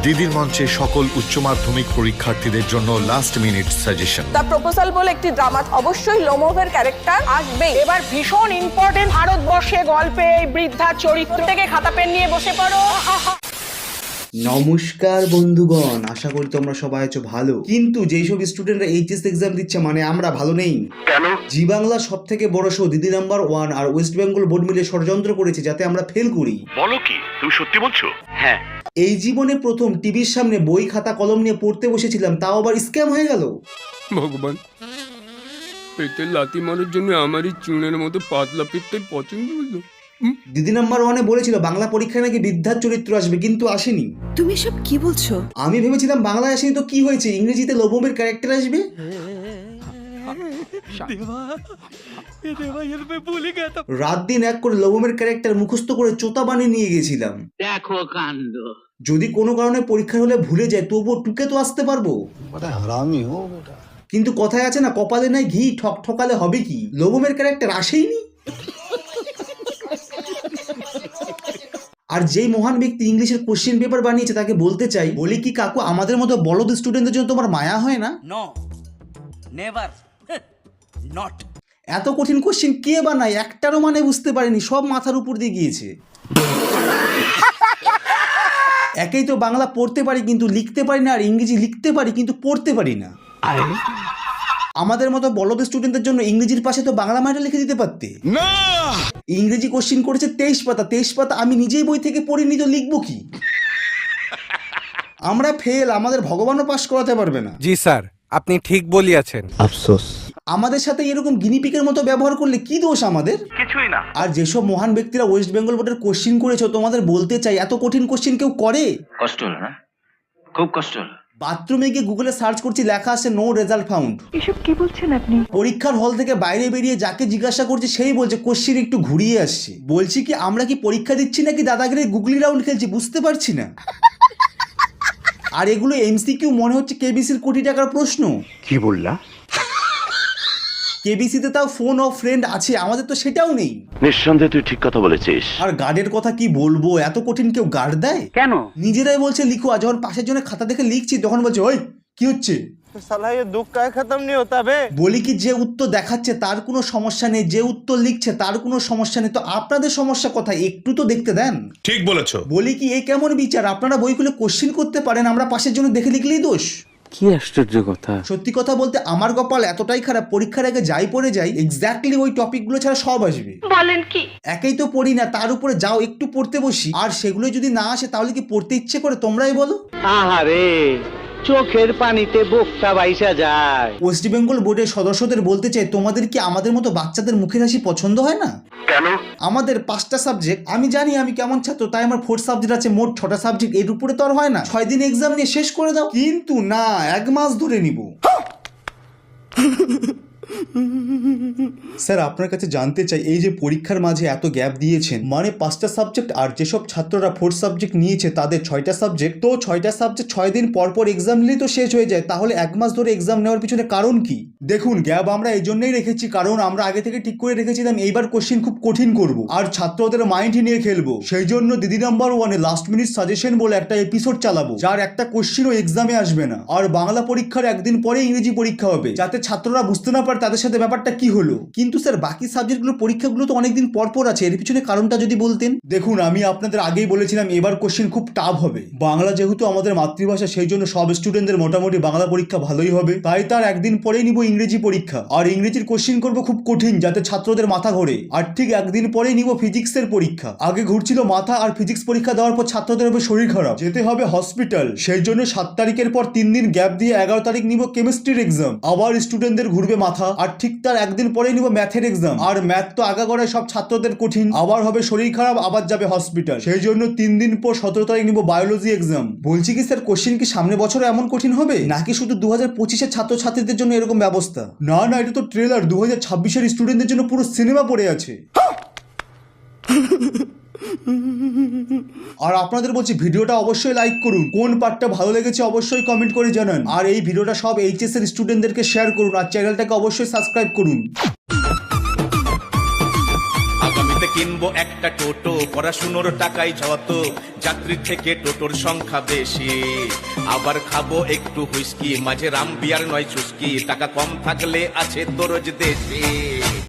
দিদির মঞ্চে সকল উচ্চ মাধ্যমিক পরীক্ষার্থীদের জন্য last minute suggestion. The proposal বলে একটি ড্রামা, অবশ্যই লোমোভের ক্যারেক্টার আসবে। এবার ভীষণ ইম্পর্টেন্ট, ভারতবর্ষে গল্পে এই বৃদ্ধার চরিত্র থেকে খাতা পেন নিয়ে বসে পড়ো। নমস্কার বন্ধুগণ, আশা করি তোমরা সবাই আছো ভালো। কিন্তু যেসব স্টুডেন্টরা এইচএস এক্সাম দিচ্ছে মানে আমরা ভালো নেই। কেন? জি বাংলা সব থেকে বড় শো দিদি নাম্বার 1 আর ওয়েস্ট বেঙ্গল বোর্ড মিলে ষড়যন্ত্র করেছে যাতে আমরা ফেল করি। বলো কি, তুমি সত্যি বলছো? হ্যাঁ। এই জীবনে প্রথম টিভির সামনে বই খাতা কলম নিয়ে পড়তে বসেছিলাম, তাও আবার স্ক্যাম হয়ে গেল। ভগবান, পেটের লাথি মারার জন্য আমারই চুনের মতো পাতলা পেটটাই পছন্দ হলো। দিদি নাম্বার 1-এ বলেছিল বাংলা পরীক্ষায় নাকি বৃদ্ধার চরিত্র আসবে, কিন্তু আসেনি। তুমি সব কি বলছো? আমি ভেবেছিলাম বাংলায় আসেনি তো কি হয়েছে, ইংরেজিতে লোমোভের ক্যারেক্টার আসবে। রাত দিন এক করে লোমোভের ক্যারেক্টার মুখস্থ করে চোতা বানিয়ে নিয়ে গেছিলাম। দেখো কাণ্ড। যদি কোনো কারণে পরীক্ষার হলে ভুলে যায় তবুও টুকে তো আসতে পারবো। কিন্তু কথায় আছে না, কপালে নাই ঘি, ঠক ঠকালে হবে কি, লোমোভের ক্যারেক্টার আসেইনি। আর যেই মহান ব্যক্তি ইংলিশের কোশ্চেন পেপার বানিয়েছে তাকে বলতে চাই, বলি কি কাকু, আমাদের মতো বলদ স্টুডেন্টদের জন্য তোমার মায়া হয় না? No, never, not. এত কঠিন কোশ্চেন কে বানায়, একটারও মানে বুঝতে পারিনি, সব মাথার উপর দিয়ে গিয়েছে। একেই তো বাংলা পড়তে পারি কিন্তু লিখতে পারি না, আর ইংরেজি লিখতে পারি কিন্তু পড়তে পারি না। আমাদের মতো বলদ স্টুডেন্টদের জন্য ইংরেজির পাশে তো বাংলা মাইটা লিখে দিতে পারতে না। ইংরেজি কোশ্চেন করেছে 23 পাতা, আমি নিজেই বই থেকে পড়িনি তো লিখবো কি? আমরা ফেল, আমাদের ভগবানও পাস করাতে পারবে না। জি স্যার, আপনি ঠিক বলিয়াছেন। আফসোস, আমাদের সাথে এরকম গিনিপিকের মতো ব্যবহার করলে কি দোষ আমাদের? কিছুই না। আর যেসব মহান ব্যক্তিরা ওয়েস্ট বেঙ্গল বোর্ডের কোশ্চেন করেছো, তোমাদের বলতে চাই, এত কঠিন কোশ্চেন কেউ করে? কষ্ট হলো না? খুব কষ্ট হলো। বাথরুমে গিয়ে গুগলে সার্চ করছি, লেখা আসে নো রেজাল্ট ফাউন্ড। এসব কি বলছেন আপনি? পরীক্ষার হল থেকে বাইরে বেরিয়ে যাকে জিজ্ঞাসা করছি সেই বলছে কোশ্চেন একটু ঘুরিয়ে আসছে। বলছি কি আমরা কি পরীক্ষা দিচ্ছি নাকি দাদাগিরি গুগলি রাউন্ড খেলছি, বুঝতে পারছি না। আর এগুলো এমসিকিউ মনে হচ্ছে কেবিসির কোটি টাকার প্রশ্ন। কি বললা? কেবিসিতে তাও ফোন অফ ফ্রেন্ড আছে, আমাদের তো সেটাও নেই। নিঃসন্দেহে তুই ঠিক কথা বলেছিস। আর গার্ডের কথা কি বলবো, এত কঠিন কেউ গার্ড দেয়? কেন? নিজেরাই বলছে লিখো, আর যখন পাশের জন্য খাতা দেখে লিখছি তখন বলছে ওই কি হচ্ছে। বলি কি যে উত্তর দেখাচ্ছে তার কোনো সমস্যা নেই, যে উত্তর লিখছে তার কোনো সমস্যা নেই, তো আপনাদের সমস্যা কোথায়, একটু তো দেখতে দেন। ঠিক বলেছো। বলি কি এই কেমন বিচার, আপনারা বই খুলে কোশ্চেন করতে পারেন, আমরা পাশের জন্য দেখে লিখলেই দোষ। কি আশ্চর্য কথা। সত্যি কথা বলতে আমার কপাল এতটাই খারাপ, পরীক্ষার আগে যাই পড়ে যাই এক্স্যাক্টলি ওই টপিকগুলো ছাড়া সব আসবে। বলেন কি? একেই তো পড়ি না, তার উপরে যাও একটু পড়তে বসি আর সেগুলো যদি না আসে তাহলে কি পড়তে ইচ্ছে করে, তোমরাই বলো। আহারে, চোখের পানিতে বোকটা বাইসা যায়। ওয়েস্ট বেঙ্গল বোর্ডের সদস্যদের বলতে চাই, তোমাদের কি আমাদের মতো বাচ্চাদের মুখের হাসি পছন্দ হয় না? কেন? আমাদের 5টা সাবজেক্ট, আমি জানি আমি কেমন ছাত্র, তাই আমার 4 সাবজেক্ট আছে, মোট 6টা সাবজেক্ট, এর উপরে তো আর হয় না। 6 দিন এক্সাম নিয়ে শেষ করে দাও, কিন্তু না, 1 মাস ধরে নিব। স্যার আপনার কাছে জানতে চাই, এই যে পরীক্ষার মাঝে এত গ্যাপ দিয়েছেন, মানে 5টা সাবজেক্ট, আর যেসব ছাত্ররা 4 সাবজেক্ট নিয়েছে তাদের 6টা সাবজেক্ট, তো 6টা সাবজেক্ট 6 দিন পর পর এক্সাম নিলেই তো শেষ হয়ে যায়, তাহলে 1 মাস ধরে এক্সাম নেওয়ার পিছনে কারণ কি? দেখুন, গ্যাপ আমরা এই জন্যই রেখেছি কারণ আমরা আগে থেকে ঠিক করে রেখেছিলাম এইবার কোশ্চেন খুব কঠিন করব আর ছাত্রদের মাইন্ড নিয়ে খেলবো। সেই জন্য দিদি নাম্বার 1-এ লাস্ট মিনিট সাজেশন বলে একটা এপিসোড চালাবো, যার একটা কোশ্চেনও এক্সামে আসবে না। আর বাংলা পরীক্ষার একদিন পরে ইংরেজি পরীক্ষা হবে, যাতে ছাত্ররা বুঝতে না পারে তাদের সাথে ব্যাপারটা কি হলো। কিন্তু স্যার বাকি সাবজেক্টগুলোর পরীক্ষাগুলো তো অনেকদিন পর পর আছে, এর পিছনে কারণটা যদি বলতেন। দেখুন, আমি আপনাদের আগেই বলেছিলাম এবার কোশ্চেন খুব টাফ হবে। বাংলা যেহেতু আমাদের মাতৃভাষা, সেই জন্য সব স্টুডেন্টদের মোটামুটি বাংলা পরীক্ষা ভালোই হবে, তাই তার একদিন পরেই নিব ইংরেজি পরীক্ষা। আর ইংরেজির কোশ্চেন করবো খুব কঠিন যাতে ছাত্রদের মাথা ঘোরে। আর ঠিক একদিন পরেই নিব ফিজিক্সের পরীক্ষা। আগে ঘুরছিল মাথা, আর ফিজিক্স পরীক্ষা দেওয়ার পর ছাত্রদের হবে শরীর খারাপ, যেতে হবে হসপিটাল। সেই জন্য 7 তারিখের পর 3 দিন গ্যাপ দিয়ে 11 তারিখ নিব কেমিস্ট্রির এক্সাম, আবার স্টুডেন্টদের ঘুরবে মাথা। আর ঠিক তার একদিন পরে নিব ম্যাথের এক্সাম, আর ম্যাথ তো আগাগোড়ায় সব ছাত্রদের কঠিন, আবার হবে শরীর খারাপ, আবার যাবে হসপিটাল। সেই জন্য 3 দিন পর 17 তারিখ নিব বায়োলজি এক্সাম। বলছি কি স্যার, কোশ্চেন কি সামনে বছরে এমন কঠিন হবে নাকি শুধু 2025-এর ছাত্রছাত্রীদের জন্য এরকম ব্যবস্থা? না না, এটা তো ট্রেলার, 2026-এর স্টুডেন্টদের জন্য পুরো সিনেমা পড়ে আছে। আর আপনাদের বলছি ভিডিওটা অবশ্যই লাইক করুন, কোন পার্টটা ভালো লেগেছে অবশ্যই কমেন্ট করে জানান, আর এই ভিডিওটা সব এইচএস এর স্টুডেন্টদেরকে শেয়ার করুন, আর চ্যানেলটাকে অবশ্যই সাবস্ক্রাইব করুন। আগামীতে কিনবো একটা টোটো, পড়াশুনোর টাকাই যত, যাত্রীর থেকে টোটোর সংখ্যা বেশি। আবার খাবো একটু হুইস্কি, মাঝে রাম বিয়ার নয় চুস্কি, টাকা কম থাকলে আছে দরজ দেশি।